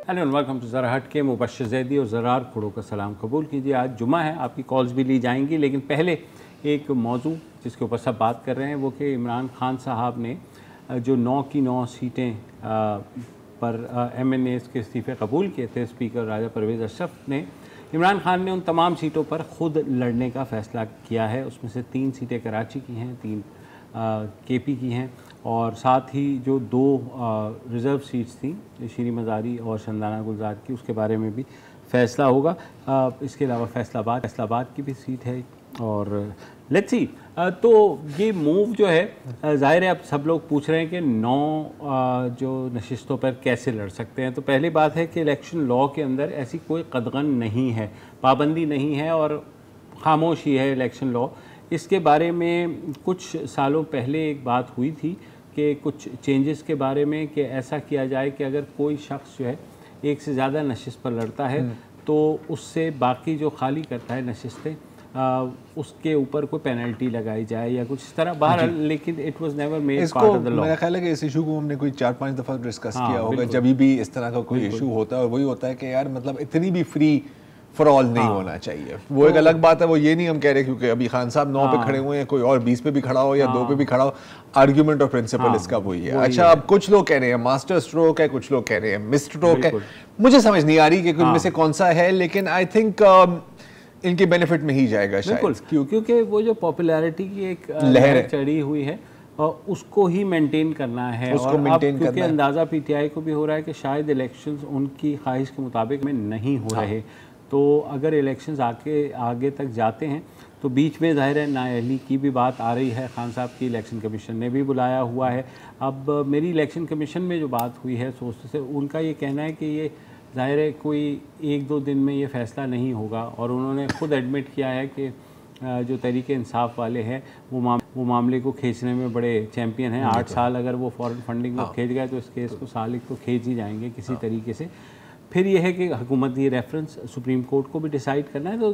Hello and welcome to ज़रा हट के। मुबश्शिर ज़ैदी और ज़रार खुड़ो का सलाम कबूल कीजिए। आज जुमा है, आपकी कॉल्स भी ली जाएंगी, लेकिन पहले एक मौजू जिसके ऊपर सब बात कर रहे हैं वो कि इमरान खान साहब ने जो 9 की 9 सीटें पर MNAs के इस्तीफ़े कबूल किए थे, स्पीकर राजा परवेज़ अशरफ ने, इमरान खान ने उन तमाम सीटों पर ख़ुद लड़ने का फ़ैसला किया है। उसमें से 3 सीटें कराची की हैं, 3 KP की हैं और साथ ही जो 2 रिज़र्व सीट्स थी शीरी मज़ारी और शंदाना गुलजार की, उसके बारे में भी फ़ैसला होगा। इसके अलावा फैसलाबाद की भी सीट है और लेट्स सी। तो ये मूव जो है, ज़ाहिर है अब सब लोग पूछ रहे हैं कि 9 जो नशिस्तों पर कैसे लड़ सकते हैं। तो पहली बात है कि इलेक्शन लॉ के अंदर ऐसी कोई कदगन नहीं है, पाबंदी नहीं है और खामोशी है इलेक्शन लॉ। इसके बारे में कुछ सालों पहले एक बात हुई थी कि कुछ चेंजेस के बारे में कि ऐसा किया जाए कि अगर कोई शख्स जो है एक से ज़्यादा नशिस्त पर लड़ता है तो उससे बाकी जो खाली करता है नशिस्तें उसके ऊपर कोई पेनल्टी लगाई जाए या कुछ इस तरह। बाहर लेकिन it was never made part of the law. मेरा ख्याल है कि इस इशू को हमने कोई 4-5 दफ़ा डिस्कस किया होगा जब भी इस तरह का कोई इशू होता है। और वही होता है कि यार मतलब इतनी भी फ्री फॉर ऑल नहीं होना चाहिए। वो एक अलग बात है, वो ये नहीं हम कह रहे क्योंकि अभी खान साहब 9 पे खड़े हुए हैं, कोई और 20 पे भी खड़ा हो या 2 पे भी खड़ा हो, आर्ग्यूमेंट और प्रिंसिपल इसका वही है। अच्छा, अब कुछ लोग कह रहे हैं मास्टर स्ट्रोक है, कुछ लोग कह रहे हैं मिस स्ट्रोक है। मुझे समझ नहीं आ रही कि उनमें से कौन सा है, लेकिन आई थिंक इनके बेनिफिट में ही जाएगा शायद, क्योंकि वो जो पॉपुलैरिटी की एक लहर चढ़ी हुई है और उसको ही मेंटेन करना है। उसको मेंटेन क्योंकि अंदाज़ा PTI को भी हो रहा है कि शायद इलेक्शंस उनकी ख्वाहिश के मुताबिक में नहीं हो रहे। तो अगर इलेक्शंस आगे तक जाते हैं तो बीच में ज़ाहिर है नाअहली की भी बात आ रही है। खान साहब की इलेक्शन कमीशन ने भी बुलाया हुआ है। अब मेरी इलेक्शन कमीशन में जो बात हुई है सोचते से, उनका ये कहना है कि ये ज़ाहिर है कोई 1-2 दिन में ये फ़ैसला नहीं होगा और उन्होंने ख़ुद एडमिट किया है कि जो तहरीक इंसाफ वाले हैं वो मामले को खींचने में बड़े चैम्पियन हैं। 8 साल अगर वो फॉरेन फंडिंग को खींच गए तो इस केस को साल तो खींच ही जाएंगे किसी तरीके से। फिर ये है कि हुकूमत ये रेफरेंस सुप्रीम कोर्ट को भी डिसाइड करना है। तो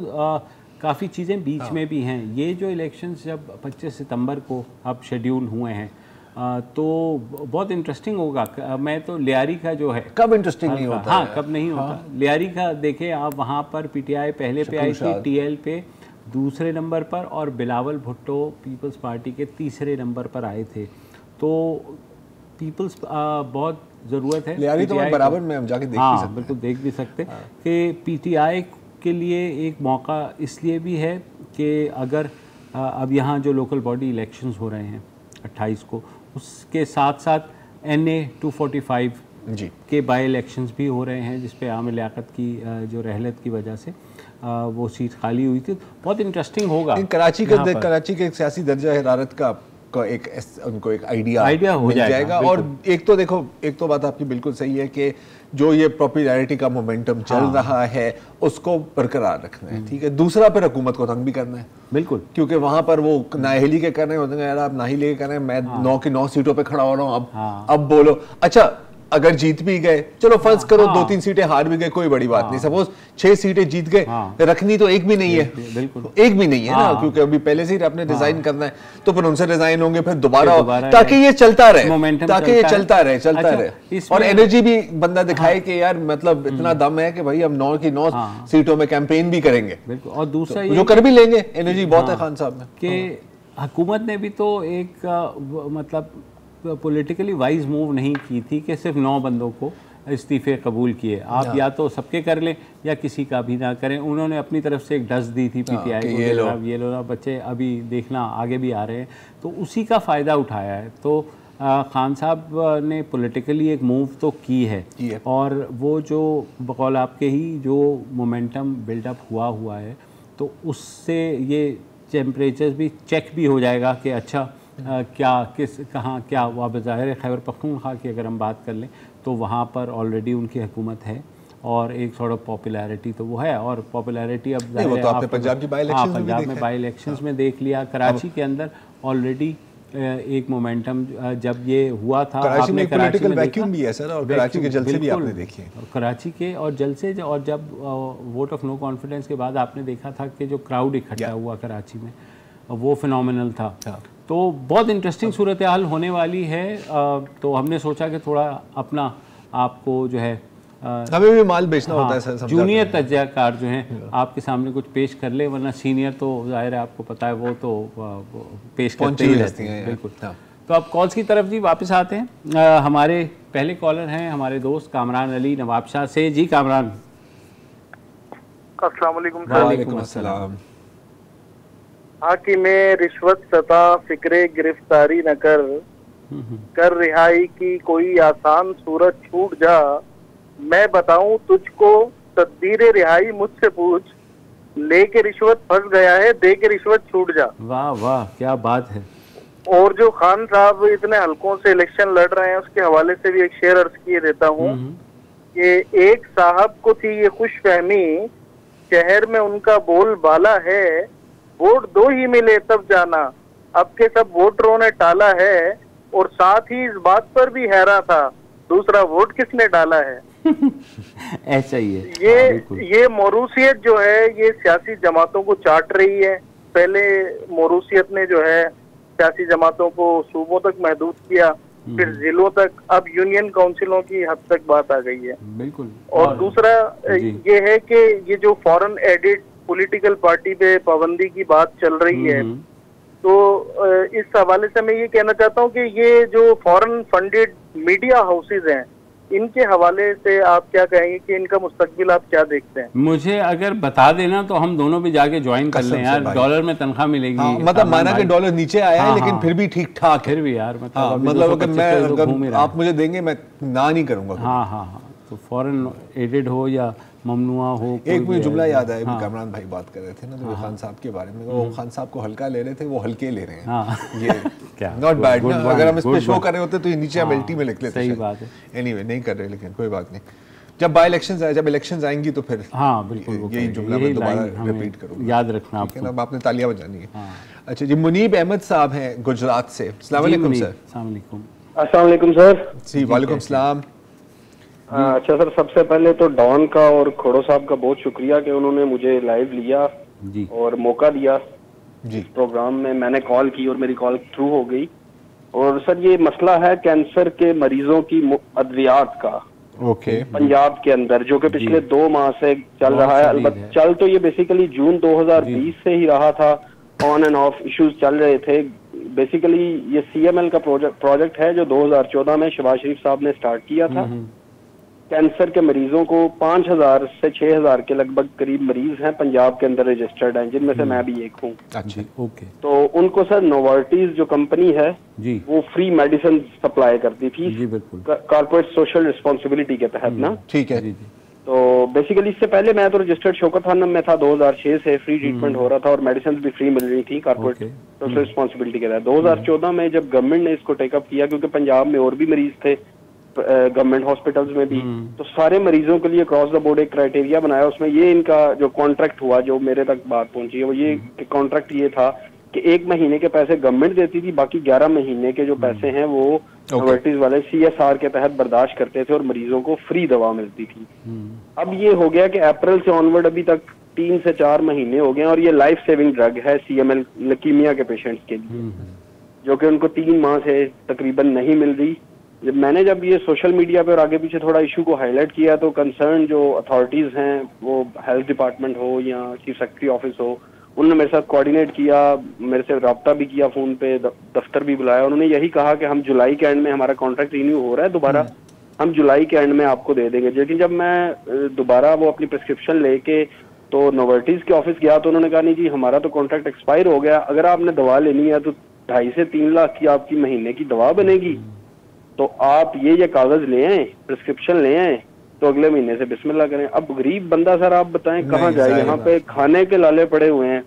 काफ़ी चीज़ें बीच में भी हैं। ये जो इलेक्शंस जब 25 सितंबर को अब शेड्यूल हुए हैं तो बहुत इंटरेस्टिंग होगा। मैं तो लियारी का जो है, कब इंटरेस्टिंग नहीं होता, हाँ कब नहीं होता। लियारी का देखें आप, वहाँ पर PTI पहले पे आई थी, TL पे दूसरे नंबर पर और बिलावल भुट्टो पीपल्स पार्टी के तीसरे नंबर पर आए थे। तो पीपल्स बहुत ज़रूरत है लियारी तो बराबर में हम जाके देख भी सकते, बिल्कुल देख भी सकते कि PTI के लिए एक मौका इसलिए भी है कि अगर अब यहाँ जो लोकल बॉडी इलेक्शंस हो रहे हैं 28 को, उसके साथ साथ NA 245 जी के बाई इलेक्शंस भी हो रहे हैं जिस पे आमिर लियाकत की जो रहलत की वजह से वो सीट खाली हुई थी। बहुत इंटरेस्टिंग होगा। कराची के एक सियासी दर्जा हरारत का उनको एक आइडिया हो जाएगा। और एक तो देखो, एक तो बात आपकी बिल्कुल सही है कि जो ये पॉपुलैरिटी का मोमेंटम चल रहा है उसको बरकरार रखना है, ठीक है। दूसरा फिर हुकूमत को तंग भी करना है, बिल्कुल, क्योंकि वहां पर वो नाअहली के कर रहे होते हैं, यार आप नाअहली के कर रहे हैं, मैं 9 की 9 सीटों पे खड़ा हो रहा हूँ, अब बोलो। अच्छा, अगर जीत भी गए, चलो फर्ज करो 2-3 सीटें हार भी गए, कोई बड़ी बात नहीं। सपोज 6 सीटें जीत गए, रखनी तो एक भी नहीं है, बिल्कुल एक भी नहीं है ना, क्योंकि अभी पहले से ही आपने रिजाइन करना है, तो फिर उनसे रिजाइन होंगे, फिर दोबारा ताकि ये चलता रहे, ताकि ये चलता रहे और एनर्जी भी बंदा दिखाए कि यार मतलब इतना दम है कि भाई हम 9 की 9 सीटों में कैंपेन भी करेंगे। और दूसरा जो कर भी लेंगे, एनर्जी बहुत है खान साहब में। कि हुकूमत ने भी तो एक मतलब पॉलिटिकली वाइज मूव नहीं की थी कि सिर्फ 9 बंदों को इस्तीफ़े कबूल किए। आप या तो सबके कर लें या किसी का भी ना करें। उन्होंने अपनी तरफ से एक डस दी थी PTI को, ये लो ना बच्चे, अभी देखना आगे भी आ रहे हैं, तो उसी का फ़ायदा उठाया है। तो खान साहब ने पॉलिटिकली एक मूव तो की है और वो जो बकौल आपके ही जो मोमेंटम बिल्डअप हुआ है, तो उससे ये टेम्परेचर भी चेक भी हो जाएगा कि अच्छा क्या कहाँ क्या। वह ज़ाहिर खैबर पख्तूनख्वा की अगर हम बात कर लें तो वहाँ पर ऑलरेडी उनकी हुकूमत है और एक सॉर्ट ऑफ पॉपुलैरिटी तो वो है। और पॉपुलैरिटी अब पंजाब में बाई इलेक्शंस में देख लिया। कराची के अंदर ऑलरेडी एक मोमेंटम जब ये हुआ था, कराची में पॉलिटिकल वैक्यूम भी है सर, और कराची के जलसे भी आपने देखे, कराची के और जलसे, और जब वोट ऑफ नो कॉन्फिडेंस के बाद आपने देखा था कि जो क्राउड इकट्ठा हुआ कराची में, वो फिनोमिनल था। तो बहुत इंटरेस्टिंग सूरत हाल होने वाली है। तो हमने सोचा कि थोड़ा अपना आपको जो है हमें भी माल बेचना होता है सर। जूनियर तजज़ियाकार जो हैं आपके सामने कुछ पेश कर ले, वरना सीनियर तो जाहिर है आपको पता है वो तो पेश करते ही रहते हैं। बिल्कुल। तो अब कॉल्स की तरफ जी वापस आते हैं। हमारे पहले कॉलर हैं हमारे दोस्त कामरान अली नवाबशाह से। जी कामरान। अस्सलाम वालेकुम। वालेकुम अस्सलाम। हाकिम रिश्वत सता फिक्रे गिरफ्तारी न कर रिहाई की कोई आसान सूरत छूट जा, मैं बताऊं तुझको तदबीर रिहाई मुझसे पूछ, लेके रिश्वत फंस गया है दे के रिश्वत छूट जा। वाह वाह क्या बात है। और जो खान साहब इतने हलकों से इलेक्शन लड़ रहे हैं उसके हवाले से भी एक शेर अर्ज किए देता हूँ कि एक साहब को थी ये खुशफहमी, शहर में उनका बोल बाला है, वोट दो ही मिले तब जाना, अब के सब वोटरों ने टाला है, और साथ ही इस बात पर भी हैरान था दूसरा वोट किसने डाला है। ऐसा ही है। ये मोरूसियत जो है ये सियासी जमातों को चाट रही है। पहले मोरूसियत ने जो है सियासी जमातों को सूबों तक महदूद किया, फिर जिलों तक, अब यूनियन काउंसिलों की हद तक बात आ गई है। बिल्कुल। और दूसरा ये है कि ये जो फॉरेन एडिड पॉलिटिकल पार्टी पे पाबंदी की बात चल रही है, तो इस हवाले से मैं ये कहना चाहता हूँ कि ये जो फॉरेन फंडेड मीडिया हाउसेज हैं इनके हवाले से आप क्या कहेंगे कि इनका मुस्तकबिल आप क्या देखते हैं? मुझे अगर बता देना तो हम दोनों भी जाके ज्वाइन कर लें यार, डॉलर में तनख्वाह मिलेगी। हाँ, मतलब माना कि डॉलर नीचे आया है लेकिन फिर भी ठीक ठाक है। फिर भी यार मतलब अगर आप मुझे देंगे मैं ना नहीं करूंगा। हाँ हाँ हाँ, तो फॉरेन एडेड हो या ममनुआ हो। एक मुझे जुमला याद आया, कामरान भाई बात कर रहे थे ना तो खान साहब के बारे में, वो खान साहब को हल्का ले रहे थे, वो हल्के ले रहे हैं। ये क्या नॉट बैड ना, अगर हम इस पे शो कर रहे होते तो ये नीचे हम एलटी में लिख लेते। सही बात है। एनीवे नहीं कर रहे, लेकिन कोई बात नहीं। जब बाय इलेक्शंस आए, जब इलेक्शंस आएंगी तो फिर हाँ बिल्कुल यही जुमला मैं दोबारा रिपीट करूंगा, याद रखना आपको। अब आपने तालियां बजानी है। अच्छा जी, मुनीब अहमद साहब हैं गुजरात से। अस्सलाम वालेकुम सर। अस्सलाम वालेकुम सर। जी वालेकुम सलाम। अच्छा सर, सबसे पहले तो डॉन का और खोड़ो साहब का बहुत शुक्रिया कि उन्होंने मुझे लाइव लिया जी और मौका दिया जी प्रोग्राम में। मैंने कॉल की और मेरी कॉल थ्रू हो गई। और सर ये मसला है कैंसर के मरीजों की अद्वियात का, ओके, पंजाब के अंदर, जो कि पिछले 2 माह से चल रहा है। अलबत्ता चल तो ये बेसिकली जून 2020 से ही रहा था, ऑन एंड ऑफ इश्यूज चल रहे थे। बेसिकली ये CML का प्रोजेक्ट है जो 2014 में शहबाज शरीफ साहब ने स्टार्ट किया था। कैंसर के मरीजों को 5000 से 6000 के लगभग करीब मरीज हैं पंजाब के अंदर रजिस्टर्ड हैं, जिनमें से मैं भी एक हूँ। अच्छा, ओके। तो उनको सर नोवार्टीज जो कंपनी है जी, वो फ्री मेडिसिन सप्लाई करती थी जी बिल्कुल, कॉर्पोरेट सोशल रिस्पॉन्सिबिलिटी के तहत ना। ठीक है। तो बेसिकली इससे पहले मैं तो रजिस्टर्ड शौकत खानम में था, 2006 से फ्री ट्रीटमेंट हो रहा था और मेडिसिन भी फ्री मिल रही थी कॉर्पोरेट सोशल रिस्पॉन्सिबिलिटी के तहत। 2014 में जब गवर्नमेंट ने इसको टेकअप किया, क्योंकि पंजाब में और भी मरीज थे गवर्नमेंट हॉस्पिटल्स में भी, तो सारे मरीजों के लिए क्रॉस द बोर्ड एक क्राइटेरिया बनाया। उसमें ये इनका जो कॉन्ट्रैक्ट हुआ, जो मेरे तक बात पहुंची है, वो ये कॉन्ट्रैक्ट ये था कि 1 महीने के पैसे गवर्नमेंट देती थी, बाकी 11 महीने के जो पैसे हैं वो नोवार्टीज वाले CSR के तहत बर्दाश्त करते थे और मरीजों को फ्री दवा मिलती थी। अब ये हो गया कि अप्रैल से ऑनवर्ड अभी तक 3 से 4 महीने हो गए और ये लाइफ सेविंग ड्रग है CML लकीमिया के पेशेंट्स के लिए, जो कि उनको 3 माह से तकरीबन नहीं मिल रही। जब ये सोशल मीडिया पे और आगे पीछे थोड़ा इशू को हाईलाइट किया, तो कंसर्न जो अथॉरिटीज हैं, वो हेल्थ डिपार्टमेंट हो या चीफ सेक्रेटरी ऑफिस हो, उन्होंने मेरे साथ कोऑर्डिनेट किया, मेरे से रब्ता भी किया, फोन पे दफ्तर भी बुलाया। उन्होंने यही कहा कि हम जुलाई के एंड में, हमारा कॉन्ट्रैक्ट रिन्यू हो रहा है दोबारा, हम जुलाई के एंड में आपको दे देंगे। लेकिन जब मैं दोबारा वो अपनी प्रिस्क्रिप्शन लेके तो नोवार्टीज के ऑफिस गया तो उन्होंने कहा नहीं जी, हमारा तो कॉन्ट्रैक्ट एक्सपायर हो गया, अगर आपने दवा लेनी है तो 2.5 से 3 लाख की आपकी महीने की दवा बनेगी, तो आप ये कागज ले आए, प्रिस्क्रिप्शन ले आए, तो अगले महीने से बिस्मिल्लाह करें। अब गरीब बंदा सर आप बताएं कहाँ जाए, यहाँ पे खाने के लाले पड़े हुए हैं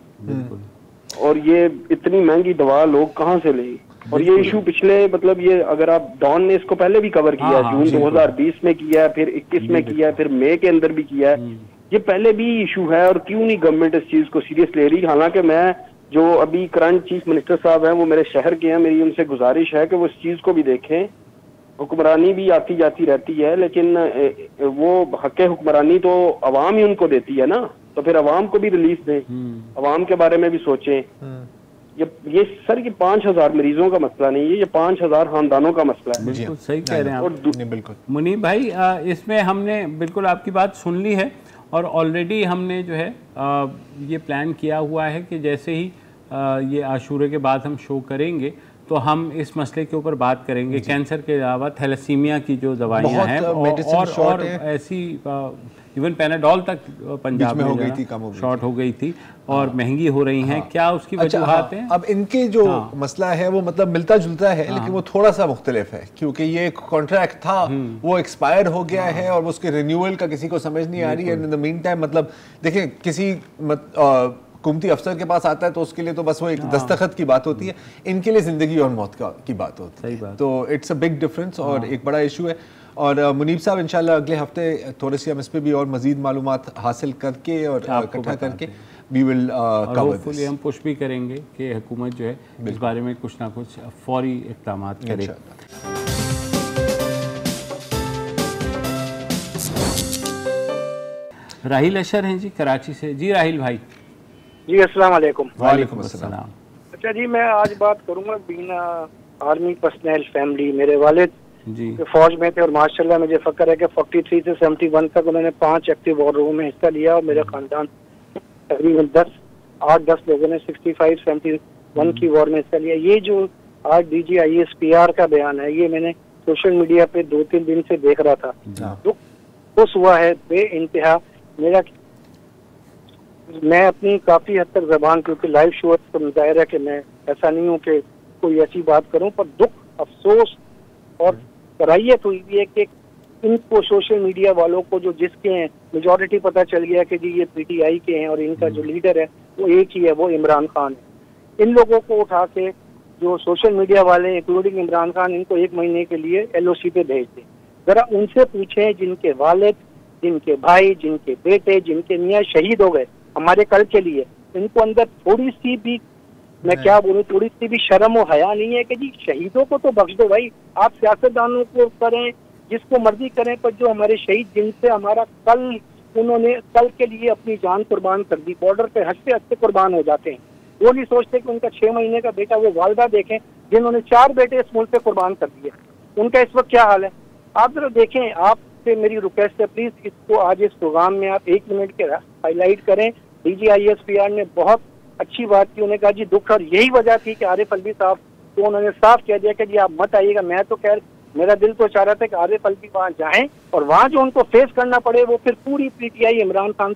और ये इतनी महंगी दवा लोग कहाँ से लें। और ये इशू पिछले, मतलब ये अगर आप डॉन ने इसको पहले भी कवर किया है, जून 2020 में किया है, फिर 21 में किया है, फिर मई के अंदर भी किया है, ये पहले भी इशू है। और क्यों नहीं गवर्नमेंट इस चीज को सीरियस ले रही। हालांकि मैं, जो अभी करंट चीफ मिनिस्टर साहब हैं, वो मेरे शहर के हैं, मेरी उनसे गुजारिश है कि वो इस चीज को भी देखें। हुक्मरानी भी आती जाती रहती है, लेकिन वो हक़े हुक्मरानी तो अवाम ही उनको देती है ना, तो फिर अवाम को भी रिलीफ दें, अवाम के बारे में भी सोचें। ये सर ये 5000 मरीजों का मसला नहीं है, ये 5000 खानदानों का मसला है। बिल्कुल सही कह रहे हैं आप। बिल्कुल मुनीब भाई, इसमें हमने बिल्कुल आपकी बात सुन ली है और ऑलरेडी हमने जो है ये प्लान किया हुआ है कि जैसे ही ये आशूरे के बाद हम शो करेंगे तो हम इस मसले के ऊपर बात करेंगे। कैंसर के अलावा थैलेसीमिया की जो दवाइयाँ हैं और ऐसी इवन पैनाडोल तक पंजाब में हो गई थी, शॉर्ट हो गई थी और महंगी हो रही हैं। क्या उसकी वजूहात हैं? अब इनके जो मसला है वो मतलब मिलता जुलता है, लेकिन वो थोड़ा सा मुख्तलिफ है, क्योंकि ये कॉन्ट्रैक्ट था वो एक्सपायर हो गया है और उसके रिन्यूअल का किसी को समझ नहीं आ रही है। इन द मीन टाइम मतलब देखें, किसी हुकूमती अफसर के पास आता है तो उसके लिए तो बस वो एक दस्तखत की बात होती है, इनके लिए जिंदगी और मौत की बात होती है। तो इट्स अ बिग डिफरेंस और एक बड़ा इशू है। और मुनीब साहब इंशाल्लाह अगले हफ्ते थोड़े से हम इस पे भी और मजीद मालूमात हासिल करके और इकट्ठा करके वी विल कवर दिस। हम पुश भी करेंगे कि हुकूमत जो है इस बारे में कुछ ना कुछ फौरी इक़दाम करे। राहिल अशर हैं जी कराची से। जी राहिल भाई। जी अस्सलाम वालेकुम। वालेकुम अस्सलाम। अच्छा जी, मैं आज बात करूंगा बीइंग आर्मी पर्सनल फैमिली। मेरे वालिद जी फौज में थे और माशाल्लाह मुझे फक्र है कि 43 से 71 तक उन्होंने 5 एक्टिव वॉर रूम में हिस्सा लिया और मेरा खानदान तकरीबन 8-10 लोगों ने 65-71 की वॉर में हिस्सा लिया। ये जो आज DGISPR का बयान है, ये मैंने सोशल मीडिया पे 2-3 दिन से देख रहा था। दुख हुआ है बे इंतहा। मैं अपनी काफी हद तक जबान, क्योंकि लाइव शो तो जाहिर है कि मैं ऐसा नहीं हूँ कि कोई ऐसी बात करूं, पर दुख, अफसोस और कराहियत हुई है कि इनको सोशल मीडिया वालों को जो जिसके हैं मेजॉरिटी पता चल गया कि जी ये PTI के हैं और इनका जो लीडर है वो एक ही है, वो इमरान खान है। इन लोगों को उठा के जो सोशल मीडिया वाले इंक्लूडिंग इमरान खान, इनको 1 महीने के लिए LOC पे भेज दें। जरा उनसे पूछें जिनके वालिद, जिनके भाई, जिनके बेटे, जिनके मियाँ शहीद हो गए हमारे कल के लिए, इनको अंदर थोड़ी सी भी, मैं क्या बोलूं, थोड़ी सी भी शर्म और हया नहीं है कि जी शहीदों को तो बख्श दो भाई। आप सियासतदानों को करें, जिसको मर्जी करें, पर जो हमारे शहीद, जिनसे हमारा कल, उन्होंने कल के लिए अपनी जान कुर्बान कर दी, बॉर्डर पे हंसते हंसते कुर्बान हो जाते हैं। वो नहीं सोचते कि उनका 6 महीने का बेटा, वो वालदा देखें जिन्होंने 4 बेटे इस मुल्क पे कुर्बान कर दिए, उनका इस वक्त क्या हाल है। आप जरा देखें, आपसे मेरी रिक्वेस्ट है, प्लीज इसको आज इस प्रोग्राम में आप 1 मिनट के हाईलाइट करें। DGISPR ने बहुत अच्छी बात की, उन्होंने कहा जी दुख, और यही वजह थी कि आरिफ अलवी साहब, तो उन्होंने साफ कह दिया कि जी आप मत आइएगा। मैं तो खैर, मेरा दिल तो चाह रहा था कि आरिफ अलवी वहाँ जाएं और वहाँ जो उनको फेस करना पड़े वो फिर पूरी PTI इमरान खान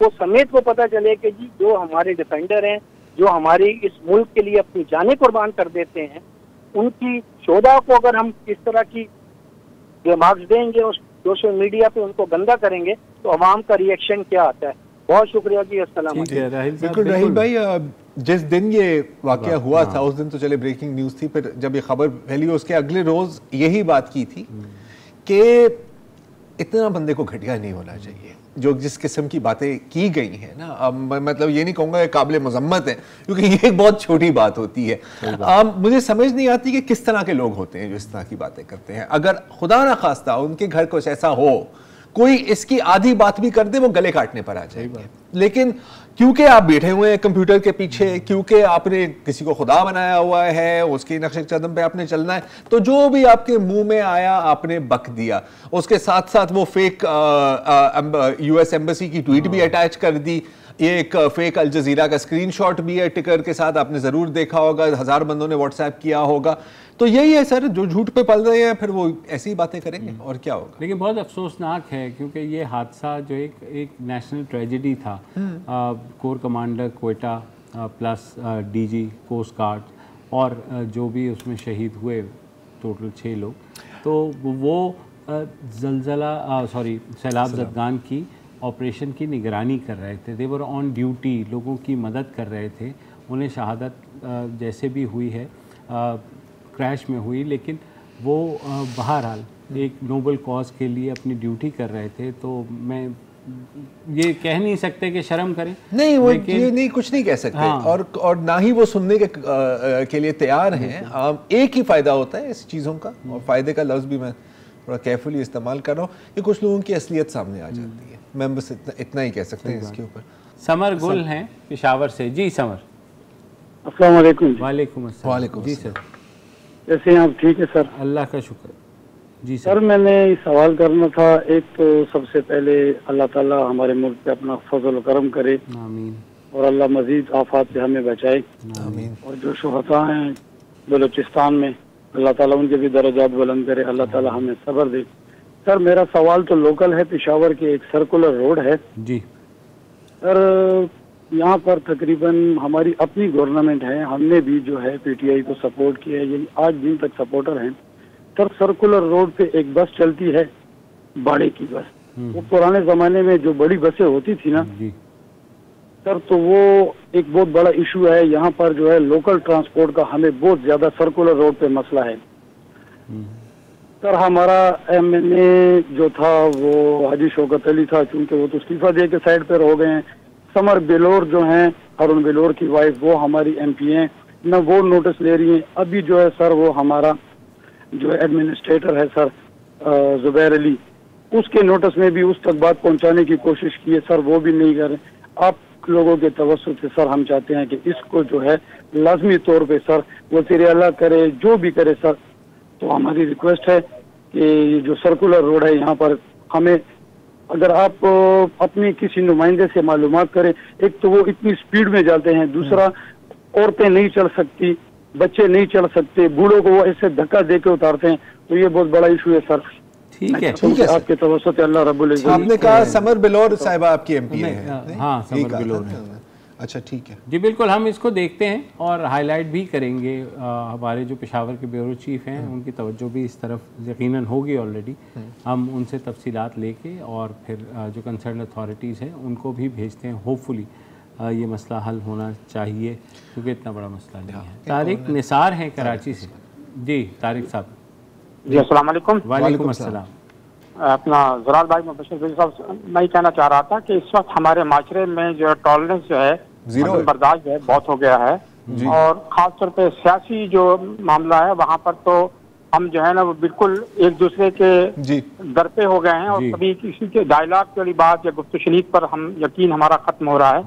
को समेत को पता चले कि जी जो हमारे डिफेंडर हैं, जो हमारी इस मुल्क के लिए अपनी जानें कुर्बान कर देते हैं, उनकी शोधा को अगर हम इस तरह की मार्क्स देंगे और सोशल मीडिया पे उनको गंदा करेंगे तो अवाम का रिएक्शन क्या आता है। बहुत शुक्रिया जी, अस्सलाम वालेकुम। बिल्कुल राहिल भाई, जिस दिन ये वाकया हुआ था उस दिन तो चले ब्रेकिंग न्यूज़ थी, फिर जब ये खबर फैली उसके अगले रोज यही बात की थी कि इतना बंदे को घटिया नहीं होना चाहिए। जो जिस किस्म की बातें की गई हैं ना, अब मतलब ये नहीं कहूँगा कि काबिल मजम्मत है, क्योंकि ये एक बहुत छोटी बात होती है। मुझे समझ नहीं आती कि किस तरह के लोग होते हैं जो इस तरह की बातें करते हैं। अगर खुदा ना खास्ता उनके घर कुछ ऐसा हो, कोई इसकी आधी बात भी कर दे, वो गले काटने पर आ जाएंगे। लेकिन क्योंकि आप बैठे हुए हैं कंप्यूटर के पीछे, क्योंकि आपने किसी को खुदा बनाया हुआ है, उसके नक्शे कदम पे आपने चलना है, तो जो भी आपके मुंह में आया आपने बक दिया। उसके साथ साथ वो फेक US एम्बेसी की ट्वीट भी अटैच कर दी। ये एक फेक अल जजीरा का स्क्रीनशॉट भी है टिकर के साथ, आपने जरूर देखा होगा, 1000 बंदों ने व्हाट्सएप किया होगा। तो यही है सर, जो झूठ पे पल रहे हैं फिर वो ऐसी बातें करेंगे और क्या होगा। लेकिन बहुत अफसोसनाक है क्योंकि ये हादसा जो एक नेशनल ट्रेजेडी था। Core commander Quetta plus DG coast guard और जो भी उसमें शहीद हुए, टोटल 6 लोग, तो वो सैलाब ज़दगान की ऑपरेशन की निगरानी कर रहे थे। दे वर ऑन ड्यूटी, लोगों की मदद कर रहे थे। उन्हें शहादत जैसे भी हुई है, क्रैश में हुई, लेकिन वो बहरहाल एक नोबल कॉज के लिए अपनी ड्यूटी कर रहे थे। तो मैं ये कह नहीं सकते कि शर्म करें, नहीं वो ये नहीं, कुछ नहीं कह सकते। हाँ। और ना ही वो सुनने के लिए तैयार हैं। एक ही फ़ायदा होता है इस चीज़ों का, और फ़ायदे का लफ्ज़ भी मैं थोड़ा केयरफुली इस्तेमाल कर रहा हूँ, कि कुछ लोगों की असलियत सामने आ जाती है। मैं बस इतना ही कह सकते हैं इसके ऊपर। समर गुल हैं पेशावर से। जी समर। अस्सलाम वालेकुम। वालेकुम अस्सलाम। जी सर, कैसे हैं आप? ठीक है सर, अल्लाह का शुक्र। जी सर मैंने सवाल करना था। एक तो सबसे पहले अल्लाह ताला हमारे मुल्क पे अपना फजल करम करे, आमीन, और अल्लाह मजीद आफात से हमें बचाए। आमीन। और जो शुहदा हैं बलूचिस्तान में, अल्लाह ताला उनके भी दर्जात बुलंद करे, अल्लाह ताला हमें सब्र दे। सर मेरा सवाल तो लोकल है, पेशावर के एक सर्कुलर रोड है जी सर। यहाँ पर तकरीबन हमारी अपनी गवर्नमेंट है, हमने भी जो है पीटीआई को सपोर्ट किया है, यानी आज दिन तक सपोर्टर हैं। सर सर्कुलर रोड पे एक बस चलती है, भाड़े की बस। वो पुराने जमाने में जो बड़ी बसें होती थी ना जी सर, तो वो एक बहुत बड़ा इशू है यहाँ पर जो है लोकल ट्रांसपोर्ट का। हमें बहुत ज्यादा सर्कुलर रोड पे मसला है सर। हमारा एमएनए जो था वो हाजी शौकत अली था, चूंकि वो तो इस्तीफा दे के साइड पर हो गए हैं। समर बेलोर जो हैं, अरुण बेलोर की वाइफ, वो हमारी एमपी हैं, न वो नोटिस ले रही हैं। अभी जो है सर वो हमारा जो एडमिनिस्ट्रेटर है सर जुबैर अली, उसके नोटिस में भी उस तक बात पहुंचाने की कोशिश की है सर, वो भी नहीं कर रहे। आप लोगों के तवज्जुह से सर हम चाहते हैं कि इसको जो है लाजमी तौर पे सर वज़ीर आला करे, जो भी करे सर। तो हमारी रिक्वेस्ट है कि ये जो सर्कुलर रोड है यहाँ पर, हमें अगर आप अपने किसी नुमाइंदे से मालूमात करें। एक तो वो इतनी स्पीड में जाते हैं, दूसरा औरतें नहीं चल सकती, बच्चे नहीं चल सकते, बूढ़ों को वो ऐसे धक्का दे के उतारते हैं। तो ये बहुत बड़ा इशू है सर। ठीक है, ठीक है। आपके तवज्जुह से अल्लाह रब्बुल इज्जत। आपने कहा समर बिलोर साहिबा आपकी एमपी है? हाँ, समर बिलोर है। अच्छा ठीक है जी बिल्कुल, हम इसको देखते हैं और हाईलाइट भी करेंगे। हमारे जो पेशावर के ब्यूरो चीफ हैं उनकी तवज्जो भी इस तरफ यकीनन होगी ऑलरेडी। हम उनसे तफसीलात लेके और फिर जो कंसर्न अथॉरिटीज़ हैं उनको भी भेजते हैं। होपफुली ये मसला हल होना चाहिए, क्योंकि इतना बड़ा मसला नहीं है। तारिक निसार हैं कराची से। जी तारिक साहब। जी अस्सलाम वालेकुम। वालेकुम अस्सलाम। अपना ज़रार भाई मुबश्शिर साहब, मैं ये कहना चाह रहा था कि इस वक्त हमारे माशरे में जो टॉलरेंस जो है, बर्दाश्त जो है बहुत हो गया है। और ख़ासतौर पे सियासी जो मामला है वहाँ पर तो हम जो है ना वो बिल्कुल एक दूसरे के दर पे हो गए हैं, और कभी किसी के डायलॉग वाली बात या गुफ्तगू शनीक पर हम यकीन हमारा खत्म हो रहा है।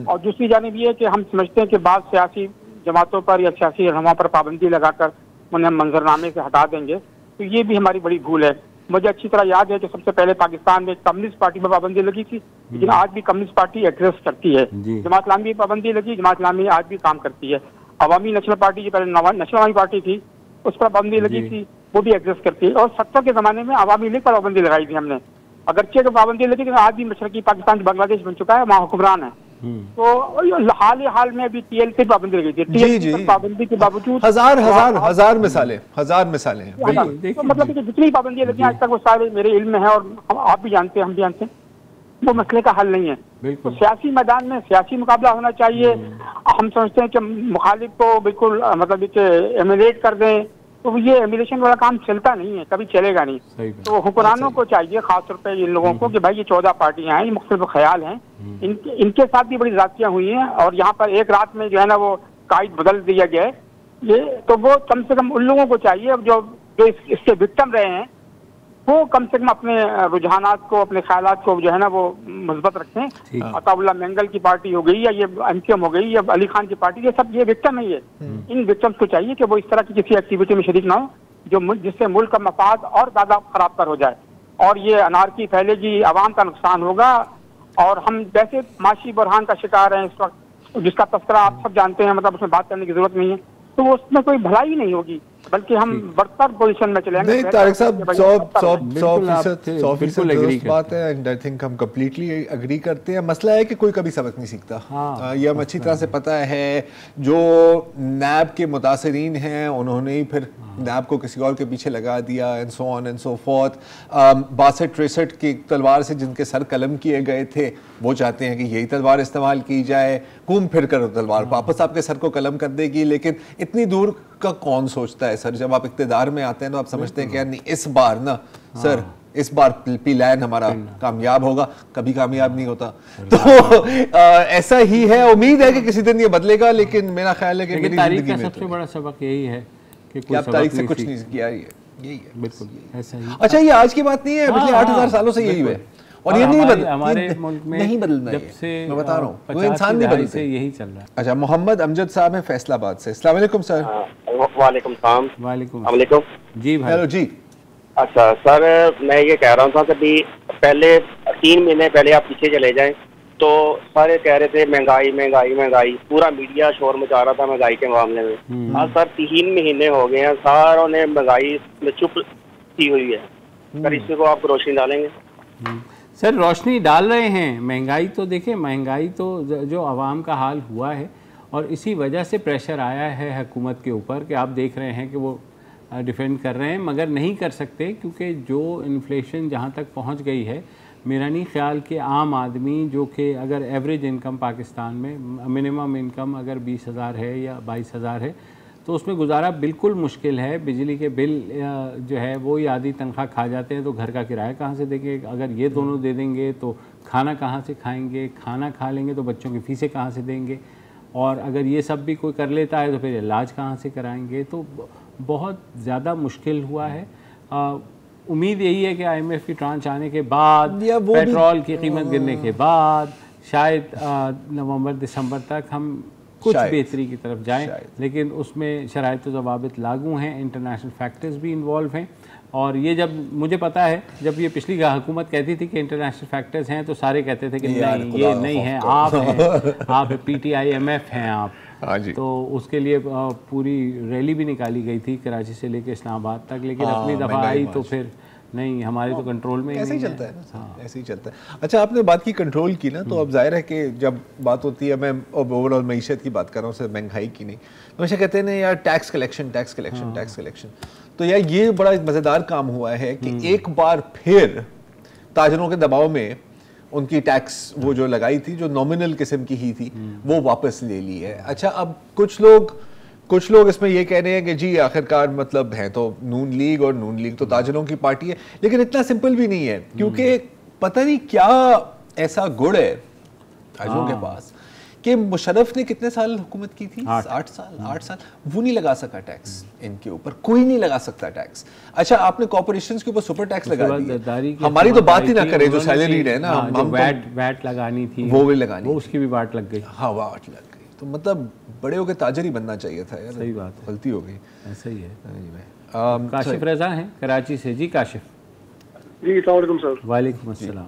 और दूसरी जानिब ये है कि हम समझते हैं कि बाद सियासी जमातों पर या सियासी रहनुमा पर पाबंदी लगाकर उन्हें मंजरनामे से हटा देंगे, तो ये भी हमारी बड़ी भूल है। मुझे अच्छी तरह याद है कि सबसे पहले पाकिस्तान में कम्युनिस्ट पार्टी पर पाबंदी लगी थी, लेकिन आज भी कम्युनिस्ट पार्टी एग्जिस्ट करती है। जमात इस्लामी पर पाबंदी लगी, जमात इस्लामी आज भी काम करती है। अवामी नेशनल पार्टी जो पहले नेशनल अवामी पार्टी थी उस पर पाबंदी लगी थी, वो भी एग्जिस्ट करती है। और 70 के ज़माने में अवामी लीग पर पाबंदी लगाई थी हमने, अगरचे पाबंदी लगी, लेकिन आज भी मशरकी पाकिस्तान जो बांग्लादेश बन चुका है वहाँ हुक्मरान है। तो हाल में अभी टीएलपी पाबंदी लगी थी। टीएलपी पर पाबंदी के बावजूद हजार मिसालें हैं। तो मतलब कि जितनी पाबंदियां लगी आज तक वो सारे मेरे इल्म में है, और आप भी जानते हैं, हम भी जानते हैं, वो मसले का हल नहीं है। तो सियासी मैदान में सियासी मुकाबला होना चाहिए। हम समझते हैं कि मुखालिफ को बिल्कुल मतलब एमुलेट कर दें, तो ये एमुलेशन वाला काम चलता नहीं है, कभी चलेगा नहीं। तो हुक्मरानों को चाहिए, खासतौर पे इन लोगों को, कि भाई ये 14 पार्टियां हैं, ये मुख्तलिफ ख्याल हैं, इनके साथ भी बड़ी ज़्यादतियां हुई हैं, और यहाँ पर एक रात में जो है ना वो कायद बदल दिया गया है। ये तो वो कम से कम उन लोगों को चाहिए जो इसके विक्टिम रहे हैं, वो कम से कम अपने रुझानात को, अपने ख्यालात को जो है ना वो मुस्बत रखें। अताउल्लाह मेंगल की पार्टी हो गई, या ये एमकेएम हो गई, या अली खान की पार्टी, ये सब ये विक्टिम है। ये इन विक्टिम्स को चाहिए कि वो इस तरह की किसी एक्टिविटी में शरीक ना हो जो जिससे मुल्क का मफाद और ज़्यादा खराब तर हो जाए, और ये अनारकी फैलेगी, आवाम का नुकसान होगा। और हम वैसे माशी बुरहान का शिकार हैं इस वक्त, जिसका तस्करा आप सब जानते हैं, मतलब उसमें बात करने की जरूरत नहीं है। तो उसमें कोई भलाई नहीं होगी, बल्कि हम बदतर पोजीशन में चलेंगे। नहीं तारिक साहब, 100% बात है, एंड आई थिंक हम कंप्लीटली एग्री करते हैं। मसला है कि कोई कभी सबक नहीं सीखता। ये हम अच्छी तरह से पता है। जो नैब के मुतासरीन हैं उन्होंने ही फिर नैब को किसी और के पीछे लगा दिया, and so on and so fourth. 62-63 की तलवार से जिनके सर कलम किए गए थे, वो चाहते हैं कि यही तलवार इस्तेमाल की जाए। घूम फिर कर तलवार वापस आपके सर को कलम कर देगी। लेकिन इतनी दूर का कौन सोचता है सर? जब आप इख्तिदार में आते हैं तो आप समझते हैं कि यार नहीं, इस बार ना सर, इस बार प्लान हमारा कामयाब होगा। कभी कामयाब नहीं होता। तो ऐसा ही है। उम्मीद है कि किसी दिन ये बदलेगा, लेकिन मेरा ख्याल है कि मेरी जिंदगी में सबसे बड़ा सबक यही है कि आप तारीख से कुछ नहीं किया। यही है, बिल्कुल ऐसा ही। अच्छा, ये आज की बात नहीं है, पिछले 8000 सालों से यही है। और ये नहीं बदल, हमारे मुल्क में नहीं बदलना है, जब से मैं बता रहा हूँ, वो इंसान नहीं बदलते, यही चल रहा है। अच्छा, मोहम्मद अमजद साहब हैं फैसलाबाद से। अस्सलाम वालेकुम सर। वालेकुम सलाम। वालेकुम जी भाई। हेलो जी। अच्छा सर, मैं ये कह रहा था कि पहले 3 महीने पहले आप पीछे चले जाएं तो सारे कह रहे थे महंगाई महंगाई महंगाई, पूरा मीडिया शोर मचा रहा था महंगाई के मामले में। आज सर 3 महीने हो गए हैं, सारों ने महंगाई में चुप की हुई है। सर इसी को आप रोशनी डालेंगे? सर रोशनी डाल रहे हैं। महंगाई तो देखिए, महंगाई तो जो आवाम का हाल हुआ है और इसी वजह से प्रेशर आया है हुकूमत के ऊपर कि आप देख रहे हैं कि वो डिफेंड कर रहे हैं, मगर नहीं कर सकते क्योंकि जो इन्फ्लेशन जहाँ तक पहुँच गई है, मेरा नहीं ख्याल कि आम आदमी जो कि अगर एवरेज इनकम पाकिस्तान में मिनिमम इनकम अगर 20,000 है या 22,000 है तो उसमें गुजारा बिल्कुल मुश्किल है। बिजली के बिल जो है वो ही आधी तनख्वाह खा जाते हैं, तो घर का किराया कहाँ से देंगे? अगर ये दोनों दे देंगे तो खाना कहाँ से खाएंगे? खाना खा लेंगे तो बच्चों की फ़ीसें कहाँ से देंगे? और अगर ये सब भी कोई कर लेता है तो फिर इलाज कहाँ से कराएंगे? तो बहुत ज़्यादा मुश्किल हुआ है। उम्मीद यही है कि IMF की ट्रांच आने के बाद, पेट्रोल की कीमत गिरने के बाद, शायद नवंबर दिसंबर तक हम कुछ बेहतरी की तरफ जाएं, लेकिन उसमें शराइत व ज़वाबित लागू हैं, इंटरनेशनल फैक्टर्स भी इन्वॉल्व हैं। और ये जब मुझे पता है, जब ये पिछली हुकूमत कहती थी कि इंटरनेशनल फैक्टर्स हैं तो सारे कहते थे कि नहीं, ये नहीं है, आप हैं, आप PTI MF हैं आप। तो उसके लिए पूरी रैली भी निकाली गई थी कराची से लेकर इस्लामाबाद तक, लेकिन अपनी दफ़ा आई तो फिर नहीं, हमारे तो कंट्रोल में ऐसे ही चलता है ना, ऐसे ही चलता है। अच्छा, आपने बात की कंट्रोल की ना, तो अब जाहिर है कि जब बात होती है, मैं ओवरऑल मईशत की बात कर रहा हूँ, सिर्फ महंगाई की नहीं, हमेशा कहते हैं ना यार tax collection tax collection tax collection. तो यार ये बड़ा मज़ेदार काम हुआ है कि एक बार फिर ताजरों के दबाव में उनकी टैक्स वो जो लगाई थी, जो नॉमिनल किस्म की ही थी, वो वापस ले ली है। अच्छा, अब कुछ लोग इसमें ये कह रहे हैं कि जी आखिरकार मतलब है तो नून लीग, और नून लीग तो ताजरों की पार्टी है, लेकिन इतना सिंपल भी नहीं है, क्योंकि पता नहीं क्या ऐसा गुड़ है ताजरों के पास कि मुशर्रफ ने कितने साल हुकूमत की थी? 8 साल। वो नहीं लगा सका टैक्स इनके ऊपर, कोई नहीं लगा सकता टैक्स। अच्छा, आपने कॉर्पोरेशंस के ऊपर सुपर टैक्स लगा दिया, हमारी तो बात ही ना करें, जो सैलरीड है ना, हम वैट लगानी थी, वो भी लगानी, वो उसकी भी वाट लग गई। हाँ, वाट लग गई। तो मतलब बड़े होकर ताजर ही बनना चाहिए था यार। सही बात है, गलती हो गई। ऐसा ही है। काशिफ रजा हैं कराची से। जी काशिफ। जी अस्सलाम वालेकुम सर। वालेकुम अस्सलाम।